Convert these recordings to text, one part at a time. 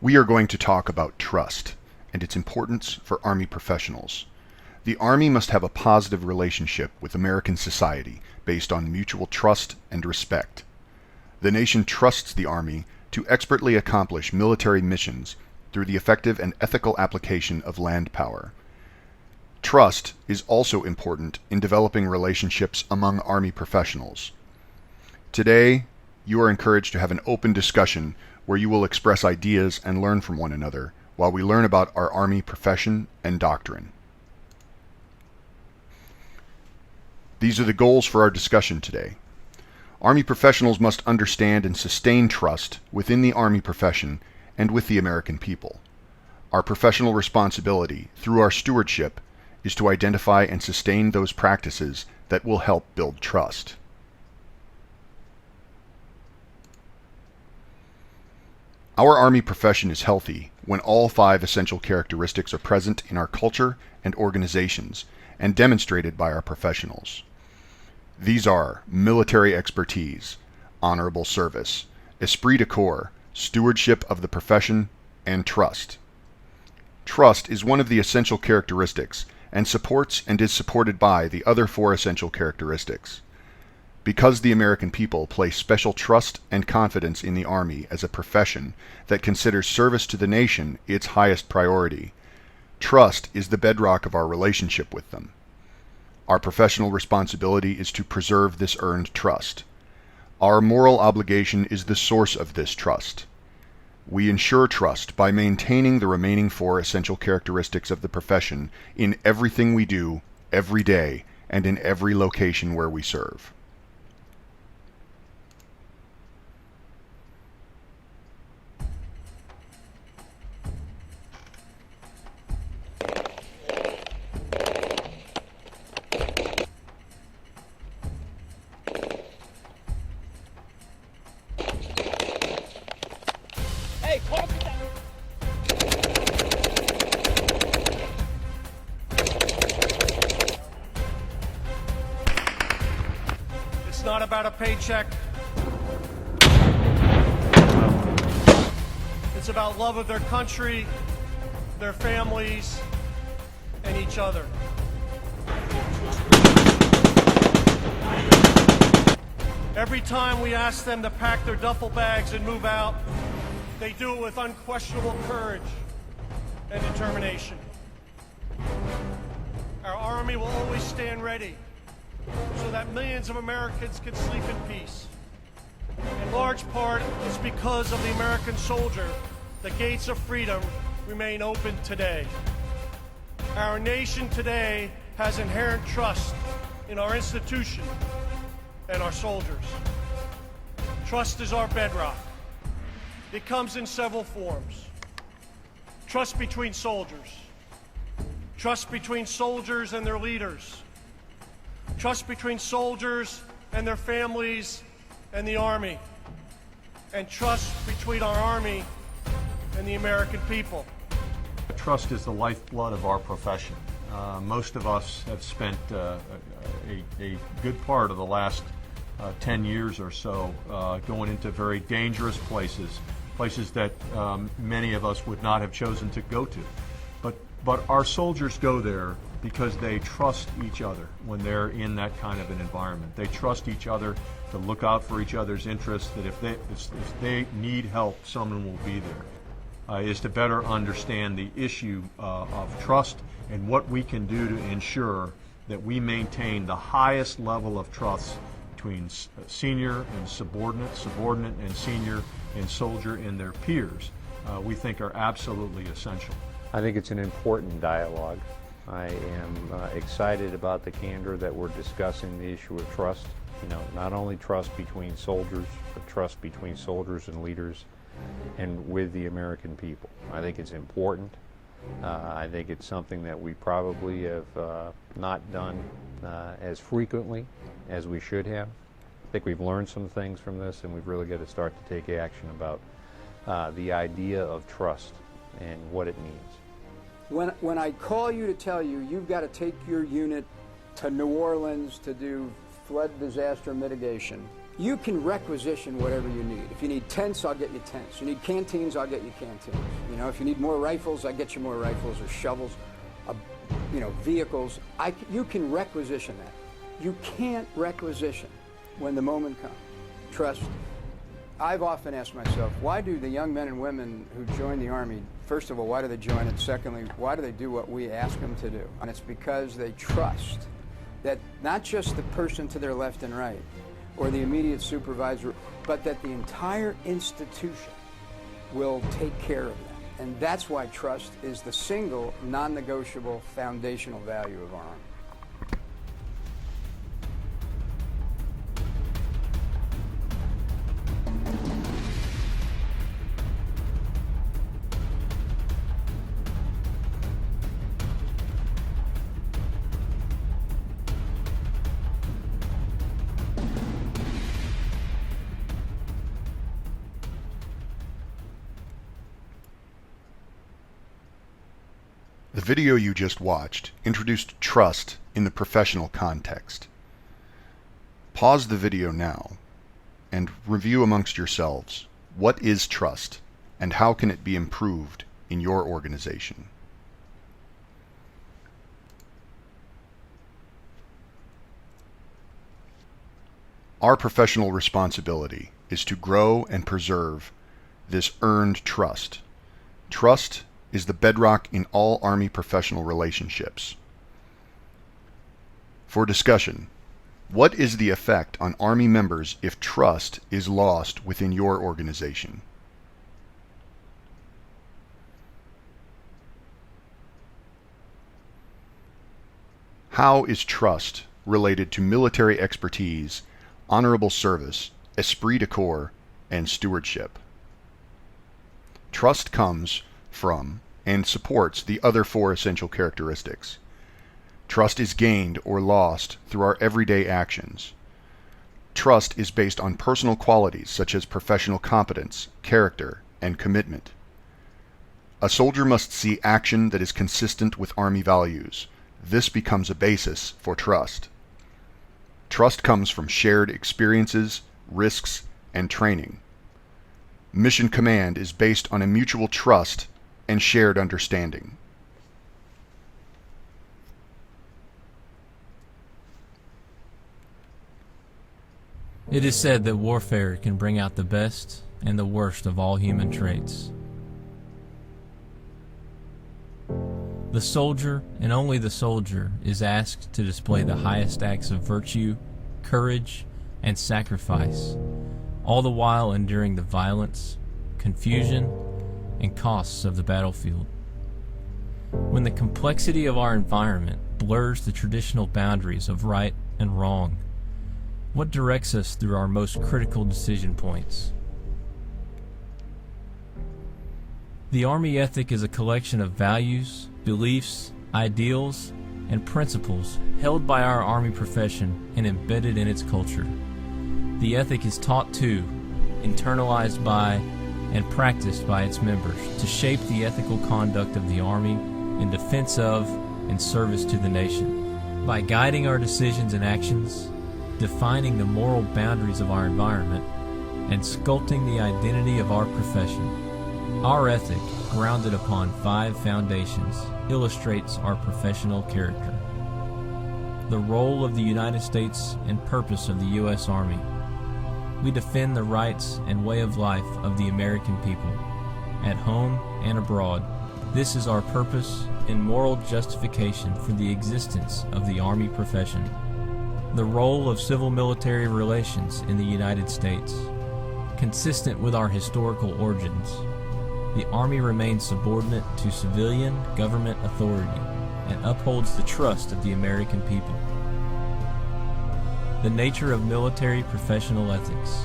We are going to talk about trust and its importance for Army professionals. The Army must have a positive relationship with American society based on mutual trust and respect. The nation trusts the Army to expertly accomplish military missions through the effective and ethical application of land power. Trust is also important in developing relationships among Army professionals. Today, you are encouraged to have an open discussion where you will express ideas and learn from one another while we learn about our Army profession and doctrine. These are the goals for our discussion today. Army professionals must understand and sustain trust within the Army profession and with the American people. Our professional responsibility, through our stewardship, is to identify and sustain those practices that will help build trust. Our Army profession is healthy when all 5 essential characteristics are present in our culture and organizations and demonstrated by our professionals. These are military expertise, honorable service, esprit de corps, stewardship of the profession, and trust. Trust is one of the essential characteristics and supports and is supported by the other 4 essential characteristics. Because the American people place special trust and confidence in the Army as a profession that considers service to the nation its highest priority, trust is the bedrock of our relationship with them. Our professional responsibility is to preserve this earned trust. Our moral obligation is the source of this trust. We ensure trust by maintaining the remaining 4 essential characteristics of the profession in everything we do, every day, and in every location where we serve. It's not about a paycheck. It's about love of their country, their families, and each other. Every time we ask them to pack their duffel bags and move out, they do it with unquestionable courage and determination. Our Army will always stand ready so that millions of Americans can sleep in peace. In large part, it's because of the American soldier the gates of freedom remain open today. Our nation today has inherent trust in our institution and our soldiers. Trust is our bedrock. It comes in several forms. Trust between soldiers. Trust between soldiers and their leaders. Trust between soldiers and their families and the Army. And trust between our Army and the American people. Trust is the lifeblood of our profession. Most of us have spent a good part of the last 10 years or so going into very dangerous places that many of us would not have chosen to go to. But our soldiers go there because they trust each other when they're in that kind of an environment. They trust each other to look out for each other's interests, that if they need help, someone will be there. Is to better understand the issue of trust and what we can do to ensure that we maintain the highest level of trust between senior and subordinate and senior and soldier and their peers, we think are absolutely essential. I think it's an important dialogue. I am excited about the candor that we're discussing the issue of trust. Not only trust between soldiers, but trust between soldiers and leaders and with the American people. I think it's important. I think it's something that we probably have not done as frequently as we should have. I think we've learned some things from this, and we've really got to start to take action about the idea of trust and what it means. When I call you to tell you you've got to take your unit to New Orleans to do flood disaster mitigation, You can requisition whatever you need. If you need tents, I'll get you tents. You need canteens, I'll get you canteens. You know, if you need more rifles, I get you more rifles or shovels, vehicles. You can requisition that. You can't requisition when the moment comes. Trust. I've often asked myself, why do the young men and women who join the Army, first of all, why do they join it? Secondly, why do they do what we ask them to do? And it's because they trust that not just the person to their left and right, or the immediate supervisor, but that the entire institution will take care of them. And that's why trust is the single non-negotiable foundational value of our Army. The video you just watched introduced trust in the professional context. Pause the video now and review amongst yourselves what is trust and how can it be improved in your organization. Our professional responsibility is to grow and preserve this earned trust. Trust is the bedrock in all Army professional relationships. For discussion, what is the effect on Army members if trust is lost within your organization? How is trust related to military expertise, honorable service, esprit de corps, and stewardship? Trust comes from and supports the other four essential characteristics. Trust is gained or lost through our everyday actions. Trust is based on personal qualities such as professional competence, character, and commitment. A soldier must see action that is consistent with Army values. This becomes a basis for trust. Trust comes from shared experiences, risks, and training. Mission command is based on a mutual trust and shared understanding. It is said that warfare can bring out the best and the worst of all human traits. The soldier, and only the soldier, is asked to display the highest acts of virtue, courage, and sacrifice, all the while enduring the violence, confusion, and costs of the battlefield. When the complexity of our environment blurs the traditional boundaries of right and wrong, what directs us through our most critical decision points? The Army ethic is a collection of values, beliefs, ideals, and principles held by our Army profession and embedded in its culture. The ethic is taught to, internalized by, and practiced by its members to shape the ethical conduct of the Army in defense of and service to the nation. By guiding our decisions and actions, defining the moral boundaries of our environment, and sculpting the identity of our profession, our ethic, grounded upon 5 foundations, illustrates our professional character. The role of the United States and purpose of the U.S. Army. We defend the rights and way of life of the American people, at home and abroad. This is our purpose and moral justification for the existence of the Army profession. The role of civil-military relations in the United States. Consistent with our historical origins, the Army remains subordinate to civilian government authority and upholds the trust of the American people. The nature of military professional ethics.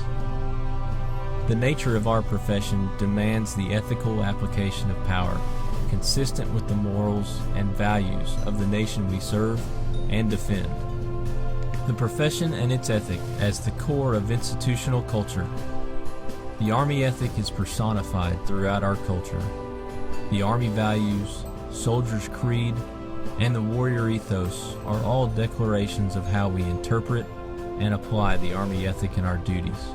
The nature of our profession demands the ethical application of power, consistent with the morals and values of the nation we serve and defend. The profession and its ethic as the core of institutional culture. The Army ethic is personified throughout our culture. The Army values, soldier's creed, and the warrior ethos are all declarations of how we interpret, and apply the Army ethic in our duties.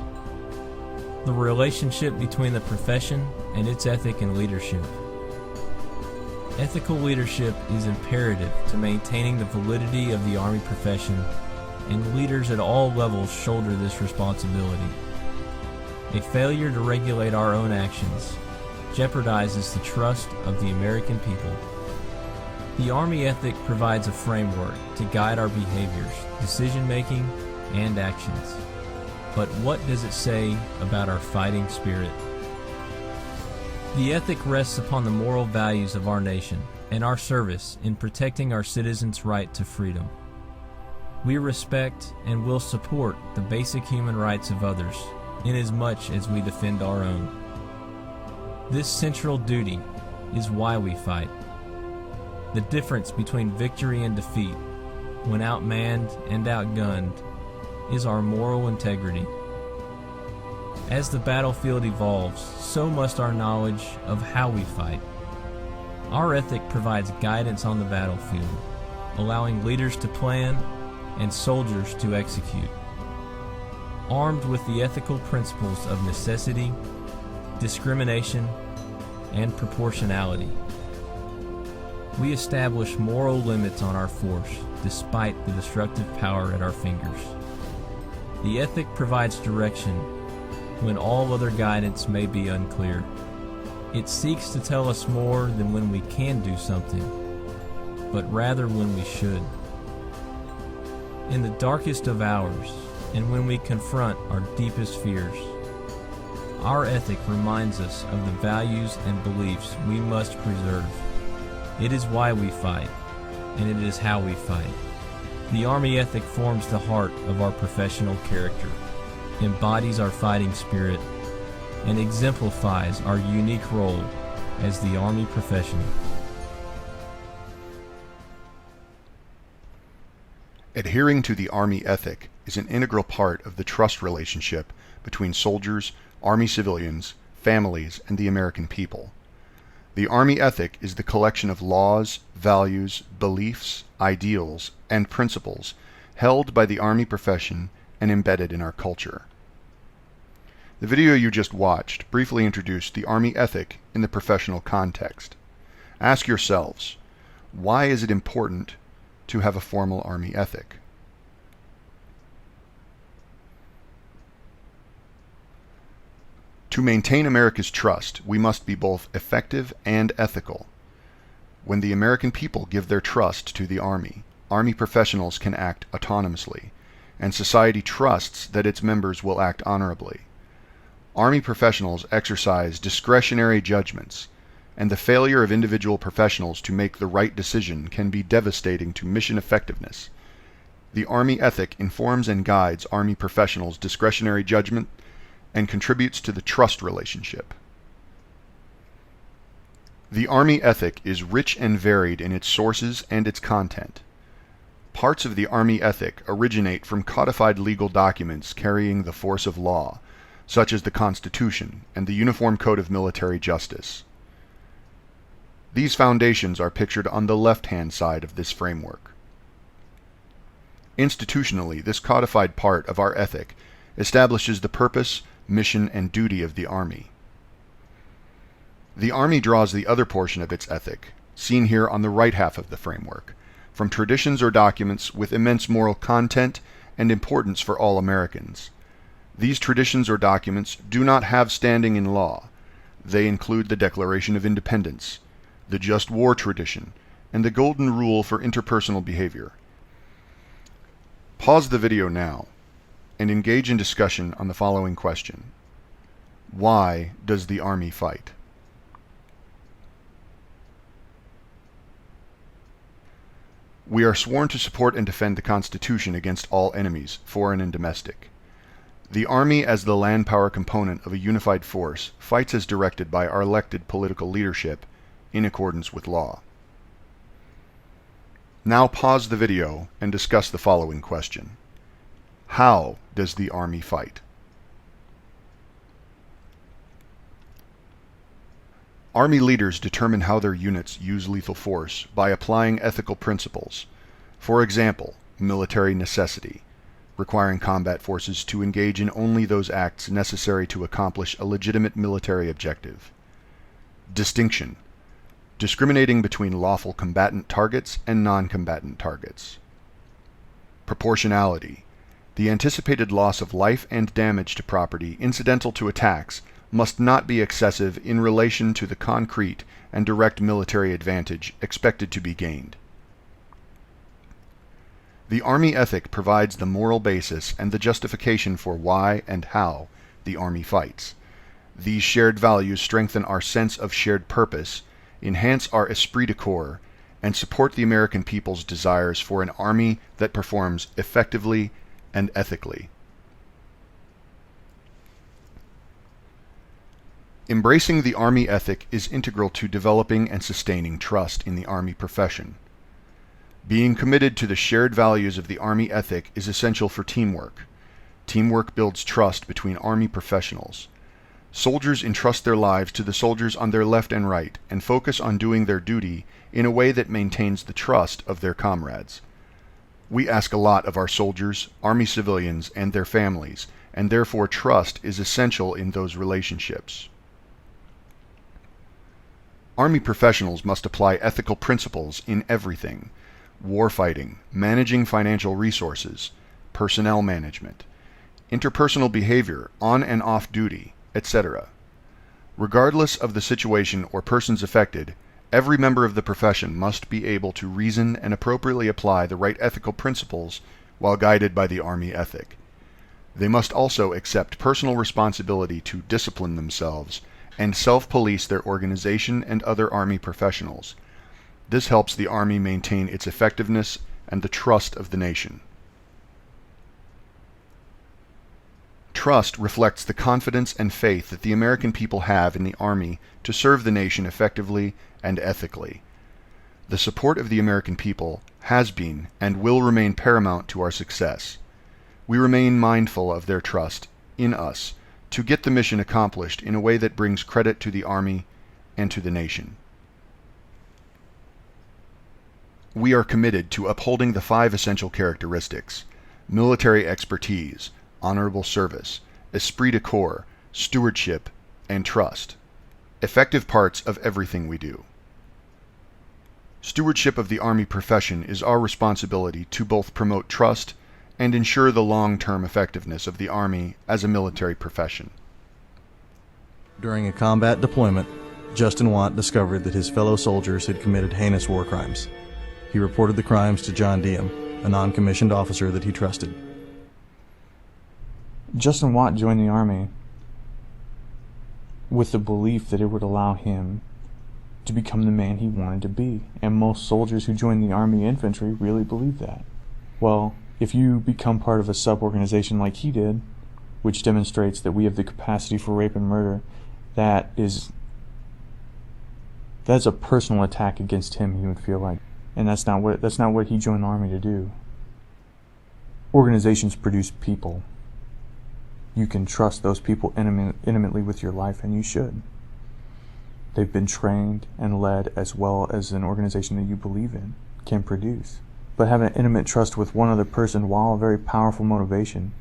The relationship between the profession and its ethic and leadership. Ethical leadership is imperative to maintaining the validity of the Army profession, and leaders at all levels shoulder this responsibility. A failure to regulate our own actions jeopardizes the trust of the American people. The Army ethic provides a framework to guide our behaviors, decision-making, and actions. But what does it say about our fighting spirit? The ethic rests upon the moral values of our nation and our service in protecting our citizens' right to freedom. We respect and will support the basic human rights of others inasmuch as we defend our own. This central duty is why we fight. The difference between victory and defeat, when outmanned and outgunned, is our moral integrity. As the battlefield evolves, so must our knowledge of how we fight. Our ethic provides guidance on the battlefield, allowing leaders to plan and soldiers to execute. Armed with the ethical principles of necessity, discrimination, and proportionality, we establish moral limits on our force despite the destructive power at our fingers. The ethic provides direction when all other guidance may be unclear. It seeks to tell us more than when we can do something, but rather when we should. In the darkest of hours, and when we confront our deepest fears, our ethic reminds us of the values and beliefs we must preserve. It is why we fight, and it is how we fight. The Army ethic forms the heart of our professional character, embodies our fighting spirit, and exemplifies our unique role as the Army professional. Adhering to the Army ethic is an integral part of the trust relationship between soldiers, Army civilians, families, and the American people. The Army ethic is the collection of laws, values, beliefs, ideals, and principles held by the Army profession and embedded in our culture. The video you just watched briefly introduced the Army ethic in the professional context. Ask yourselves, why is it important to have a formal Army ethic? To maintain America's trust, we must be both effective and ethical. When the American people give their trust to the Army, Army professionals can act autonomously, and society trusts that its members will act honorably. Army professionals exercise discretionary judgments, and the failure of individual professionals to make the right decision can be devastating to mission effectiveness. The Army ethic informs and guides Army professionals' discretionary judgment and contributes to the trust relationship. The Army ethic is rich and varied in its sources and its content. Parts of the Army ethic originate from codified legal documents carrying the force of law, such as the Constitution and the Uniform Code of Military Justice. These foundations are pictured on the left-hand side of this framework. Institutionally, this codified part of our ethic establishes the purpose, mission, and duty of the Army. The Army draws the other portion of its ethic, seen here on the right half of the framework, from traditions or documents with immense moral content and importance for all Americans. These traditions or documents do not have standing in law. They include the Declaration of Independence, the Just War tradition, and the Golden Rule for interpersonal behavior. Pause the video now and engage in discussion on the following question. Why does the Army fight? We are sworn to support and defend the Constitution against all enemies, foreign and domestic. The Army, as the land power component of a unified force, fights as directed by our elected political leadership in accordance with law. Now pause the video and discuss the following question. How does the Army fight? Army leaders determine how their units use lethal force by applying ethical principles. For example, military necessity, requiring combat forces to engage in only those acts necessary to accomplish a legitimate military objective. Distinction: discriminating between lawful combatant targets and non-combatant targets. Proportionality: the anticipated loss of life and damage to property incidental to attacks must not be excessive in relation to the concrete and direct military advantage expected to be gained. The Army ethic provides the moral basis and the justification for why and how the Army fights. These shared values strengthen our sense of shared purpose, enhance our esprit de corps, and support the American people's desires for an Army that performs effectively and ethically. Embracing the Army ethic is integral to developing and sustaining trust in the Army profession. Being committed to the shared values of the Army ethic is essential for teamwork. Teamwork builds trust between Army professionals. Soldiers entrust their lives to the soldiers on their left and right and focus on doing their duty in a way that maintains the trust of their comrades. We ask a lot of our soldiers, Army civilians, and their families, and therefore trust is essential in those relationships. Army professionals must apply ethical principles in everything: warfighting, managing financial resources, personnel management, interpersonal behavior on and off duty, etc. Regardless of the situation or persons affected, every member of the profession must be able to reason and appropriately apply the right ethical principles while guided by the Army ethic. They must also accept personal responsibility to discipline themselves and self-police their organization and other Army professionals. This helps the Army maintain its effectiveness and the trust of the nation. Trust reflects the confidence and faith that the American people have in the Army to serve the nation effectively and ethically. The support of the American people has been and will remain paramount to our success. We remain mindful of their trust in us to get the mission accomplished in a way that brings credit to the Army and to the nation. We are committed to upholding the 5 essential characteristics: military expertise, honorable service, esprit de corps, stewardship, and trust, effective parts of everything we do. Stewardship of the Army profession is our responsibility to both promote trust and ensure the long-term effectiveness of the Army as a military profession. During a combat deployment, Justin Watt discovered that his fellow soldiers had committed heinous war crimes. He reported the crimes to John Diem, a non-commissioned officer that he trusted. Justin Watt joined the Army with the belief that it would allow him to become the man he wanted to be, and most soldiers who join the Army infantry really believe that. Well, if you become part of a sub-organization like he did, which demonstrates that we have the capacity for rape and murder, that's a personal attack against him, he would feel like. And that's not what he joined the Army to do. Organizations produce people. You can trust those people intimately with your life, and you should. They've been trained and led as well as an organization that you believe in can produce. But having an intimate trust with one other person, while a very powerful motivation,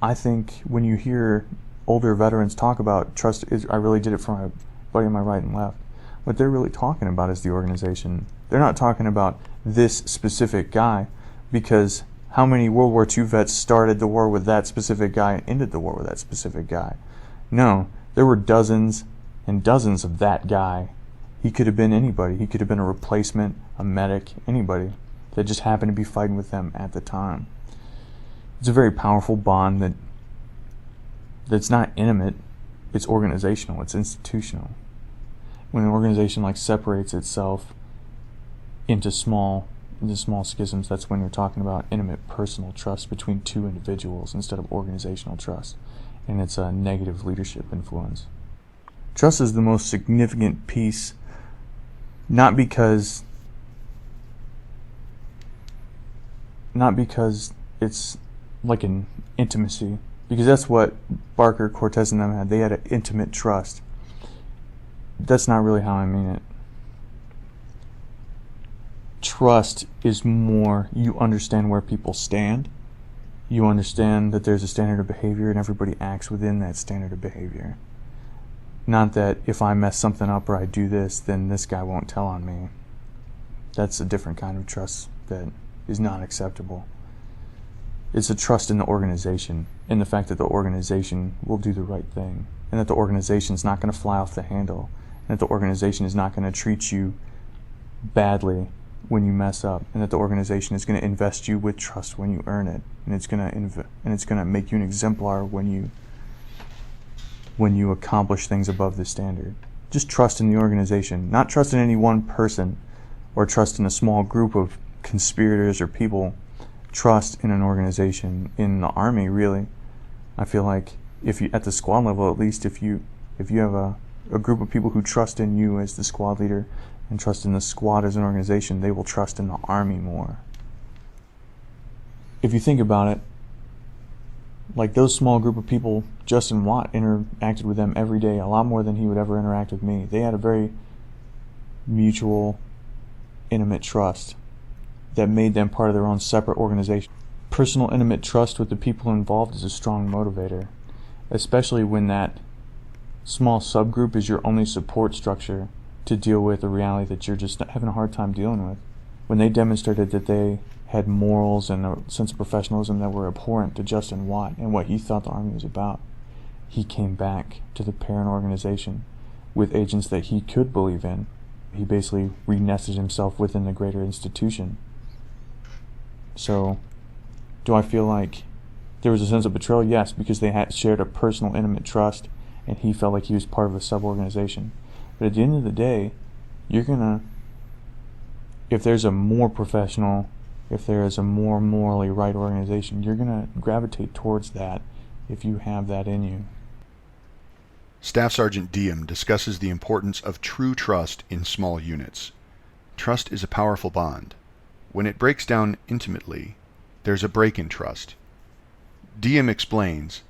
I think when you hear older veterans talk about trust, I really did it for my buddy on my right and left. What they're really talking about is the organization. They're not talking about this specific guy, because how many World War II vets started the war with that specific guy and ended the war with that specific guy? No, there were dozens and dozens of that guy. He could have been anybody. He could have been a replacement, a medic, anybody that just happened to be fighting with them at the time. It's a very powerful bond that's not intimate, it's organizational, it's institutional. When an organization separates itself into small schisms, that's when you're talking about intimate personal trust between two individuals instead of organizational trust, and it's a negative leadership influence. Trust is the most significant piece, not because it's like an intimacy, because that's what Barker, Cortez, and them had. They had an intimate trust. That's not really how I mean it. Trust is more, you understand where people stand, You understand that there's a standard of behavior and everybody acts within that standard of behavior. Not that if I mess something up or I do this, then this guy won't tell on me. That's a different kind of trust that is not acceptable. It's a trust in the organization, in the fact that the organization will do the right thing, and that the organization is not going to fly off the handle, and that the organization is not going to treat you badly when you mess up, and that the organization is going to invest you with trust when you earn it, and it's going to make you an exemplar when you accomplish things above the standard. Just trust in the organization, not trust in any one person or trust in a small group of conspirators or people. Trust in an organization, in the Army, really. I feel like if you, at the squad level at least, if you have a group of people who trust in you as the squad leader and trust in the squad as an organization, they will trust in the Army more. If you think about it, like those small group of people, Justin Watt interacted with them every day, a lot more than he would ever interact with me. They had a very mutual, intimate trust that made them part of their own separate organization. Personal, intimate trust with the people involved is a strong motivator, especially when that small subgroup is your only support structure to deal with a reality that you're just having a hard time dealing with. When they demonstrated that they had morals and a sense of professionalism that were abhorrent to Justin Watt and what he thought the Army was about, he came back to the parent organization with agents that he could believe in. He basically re-nested himself within the greater institution. So, do I feel like there was a sense of betrayal? Yes, because they had shared a personal, intimate trust, and he felt like he was part of a sub-organization. But at the end of the day, you're gonna, if there's a more professional, if there is a more morally right organization, you're gonna gravitate towards that if you have that in you. Staff Sergeant Diem discusses the importance of true trust in small units. Trust is a powerful bond. When it breaks down intimately, there's a break in trust. Diem explains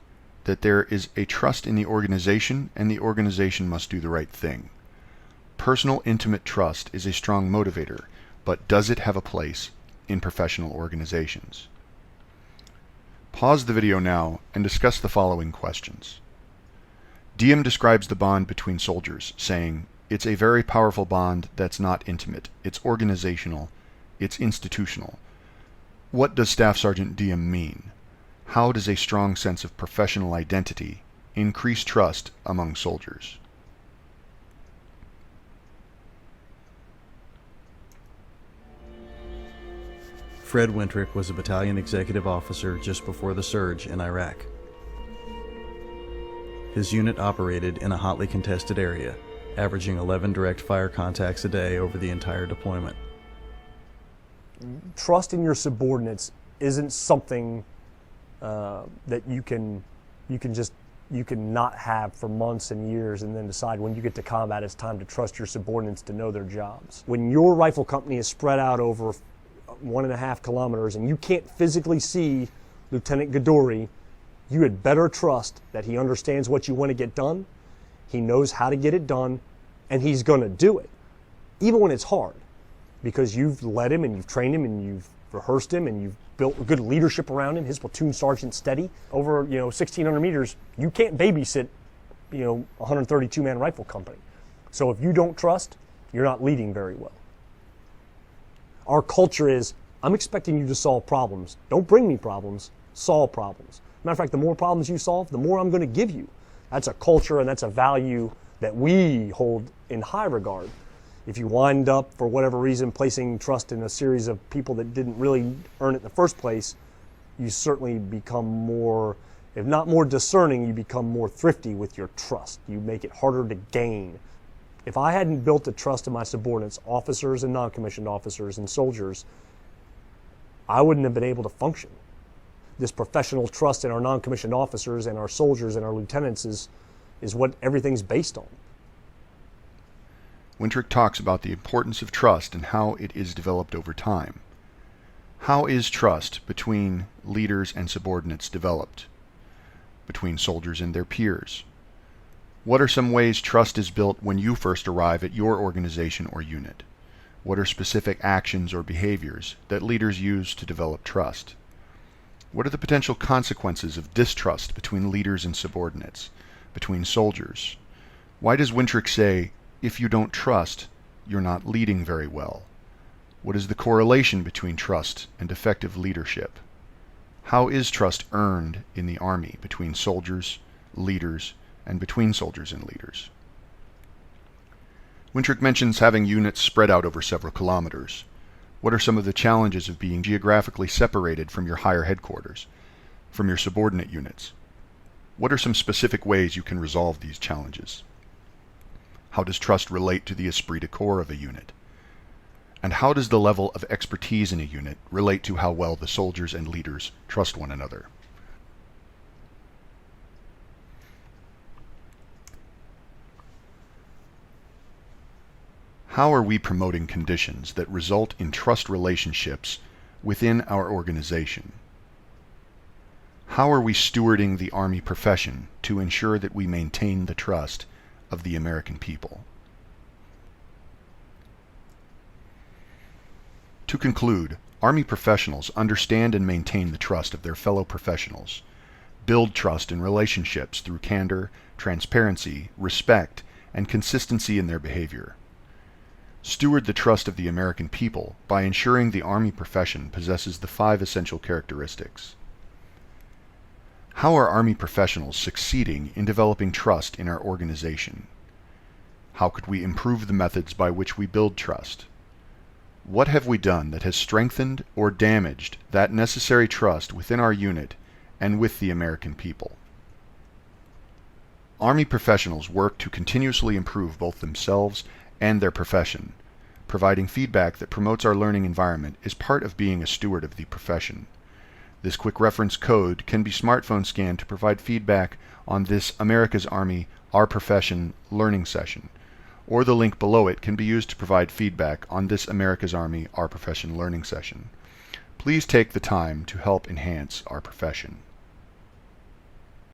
that there is a trust in the organization, and the organization must do the right thing. Personal, intimate trust is a strong motivator, but does it have a place in professional organizations? Pause the video now and discuss the following questions. Diem describes the bond between soldiers, saying, "It's a very powerful bond that's not intimate. It's organizational. It's institutional." What does Staff Sergeant Diem mean? How does a strong sense of professional identity increase trust among soldiers? Fred Wintrich was a battalion executive officer just before the surge in Iraq. His unit operated in a hotly contested area, averaging 11 direct fire contacts a day over the entire deployment. Trust in your subordinates isn't something that you can not have for months and years and then decide when you get to combat it's time to trust your subordinates to know their jobs. When your rifle company is spread out over 1.5 kilometers and you can't physically see Lieutenant Gadori, you had better trust that he understands what you want to get done, he knows how to get it done, and he's going to do it, even when it's hard, because you've led him and you've trained him and you've rehearsed him and you've built good leadership around him. His platoon sergeant steady over 1,600 meters. You can't babysit 132-man rifle company. So if you don't trust, you're not leading very well. Our culture is, I'm expecting you to solve problems. Don't bring me problems, solve problems. Matter of fact, the more problems you solve, the more I'm going to give you. That's a culture and that's a value that we hold in high regard. If you wind up, for whatever reason, placing trust in a series of people that didn't really earn it in the first place, you certainly become more, if not more discerning, you become more thrifty with your trust. You make it harder to gain. If I hadn't built the trust in my subordinates, officers and non-commissioned officers and soldiers, I wouldn't have been able to function. This professional trust in our non-commissioned officers and our soldiers and our lieutenants is what everything's based on. Wintrich talks about the importance of trust and how it is developed over time. How is trust between leaders and subordinates developed? Between soldiers and their peers? What are some ways trust is built when you first arrive at your organization or unit? What are specific actions or behaviors that leaders use to develop trust? What are the potential consequences of distrust between leaders and subordinates, between soldiers? Why does Wintrich say, if you don't trust, you're not leading very well? What is the correlation between trust and effective leadership? How is trust earned in the Army between soldiers, leaders, and between soldiers and leaders? Wintrich mentions having units spread out over several kilometers. What are some of the challenges of being geographically separated from your higher headquarters, from your subordinate units? What are some specific ways you can resolve these challenges? How does trust relate to the esprit de corps of a unit? And how does the level of expertise in a unit relate to how well the soldiers and leaders trust one another? How are we promoting conditions that result in trust relationships within our organization? How are we stewarding the Army profession to ensure that we maintain the trust of the American people? To conclude, Army professionals understand and maintain the trust of their fellow professionals, build trust in relationships through candor, transparency, respect, and consistency in their behavior. Steward the trust of the American people by ensuring the Army profession possesses the 5 essential characteristics. How are Army professionals succeeding in developing trust in our organization? How could we improve the methods by which we build trust? What have we done that has strengthened or damaged that necessary trust within our unit and with the American people? Army professionals work to continuously improve both themselves and their profession. Providing feedback that promotes our learning environment is part of being a steward of the profession. This quick reference code can be smartphone scanned to provide feedback on this America's Army Our Profession learning session, or the link below it can be used to provide feedback on this America's Army Our Profession learning session. Please take the time to help enhance our profession.